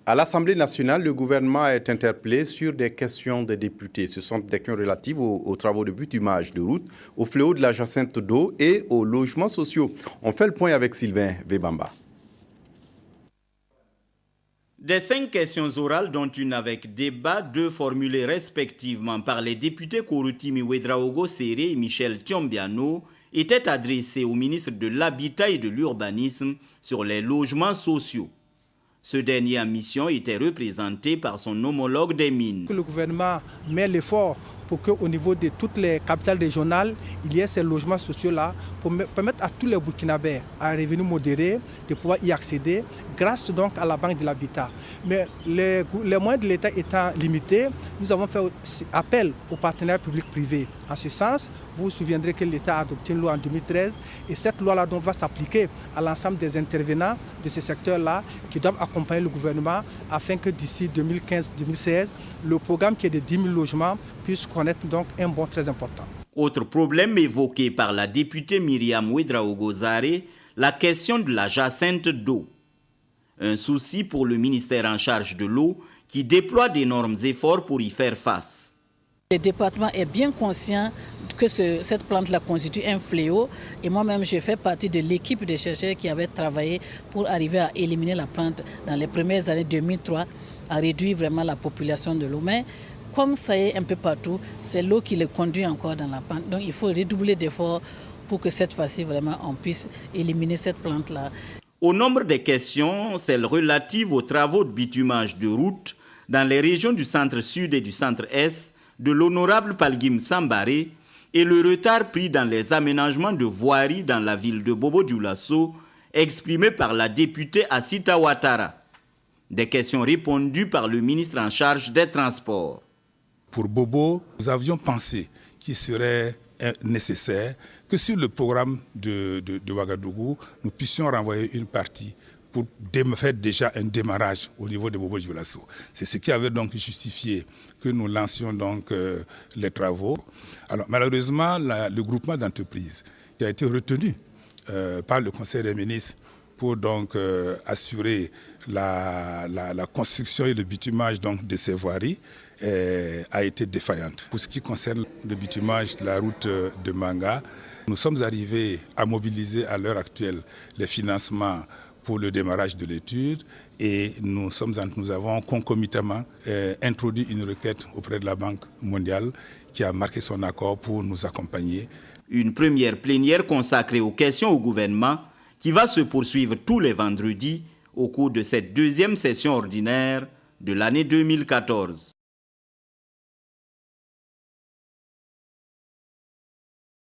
À l'Assemblée nationale, le gouvernement est interpellé sur des questions des députés. Ce sont des questions relatives aux travaux de bitumage de route, au fléau de la jacinthe d'eau et aux logements sociaux. On fait le point avec Sylvain Vebamba. Des 5 questions orales, dont une avec débat, 2 formulées respectivement par les députés Korutimi Ouedraogo Serré et Michel Thiombiano, étaient adressées au ministre de l'Habitat et de l'Urbanisme sur les logements sociaux. Ce dernier en mission était représenté par son homologue des mines. Le gouvernement met l'effort pour qu'au niveau de toutes les capitales régionales, il y ait ces logements sociaux-là pour permettre à tous les Burkinabés à revenu modéré de pouvoir y accéder grâce donc à la Banque de l'Habitat. Mais les moyens de l'État étant limités, nous avons fait appel aux partenaires publics-privés. En ce sens, vous vous souviendrez que l'État a adopté une loi en 2013 et cette loi-là va s'appliquer à l'ensemble des intervenants de ce secteur-là qui doivent accompagner le gouvernement afin que d'ici 2015-2016, le programme qui est de 10 000 logements puisse connaître donc un bond très important. Autre problème évoqué par la députée Myriam Ouedraogo Sarré, la question de la jacinthe d'eau. Un souci pour le ministère en charge de l'eau qui déploie d'énormes efforts pour y faire face. Le département est bien conscient que cette plante-là constitue un fléau et moi-même je fais partie de l'équipe de chercheurs qui avait travaillé pour arriver à éliminer la plante dans les premières années 2003, à réduire vraiment la population de l'eau. Mais comme ça est un peu partout, c'est l'eau qui le conduit encore dans la pente. Donc il faut redoubler d'efforts pour que cette fois-ci vraiment on puisse éliminer cette plante-là. Au nombre des questions, celles relatives aux travaux de bitumage de route dans les régions du centre-sud et du centre-est de l'honorable Palgim Sambaré et le retard pris dans les aménagements de voirie dans la ville de Bobo-Dioulasso, exprimé par la députée Assita Ouattara. Des questions répondues par le ministre en charge des Transports. Pour Bobo, nous avions pensé qu'il serait nécessaire que sur le programme de Ouagadougou, nous puissions renvoyer une partie pour faire déjà un démarrage au niveau de Bobo-Dioulasso. C'est ce qui avait donc justifié que nous lancions donc les travaux. Alors malheureusement, le groupement d'entreprises qui a été retenu par le Conseil des ministres pour donc assurer la construction et le bitumage donc de ces voiries a été défaillante. Pour ce qui concerne le bitumage de la route de Manga, nous sommes arrivés à mobiliser à l'heure actuelle les financements pour le démarrage de l'étude et nous avons concomitamment introduit une requête auprès de la Banque mondiale qui a marqué son accord pour nous accompagner. Une première plénière consacrée aux questions au gouvernement qui va se poursuivre tous les vendredis au cours de cette deuxième session ordinaire de l'année 2014.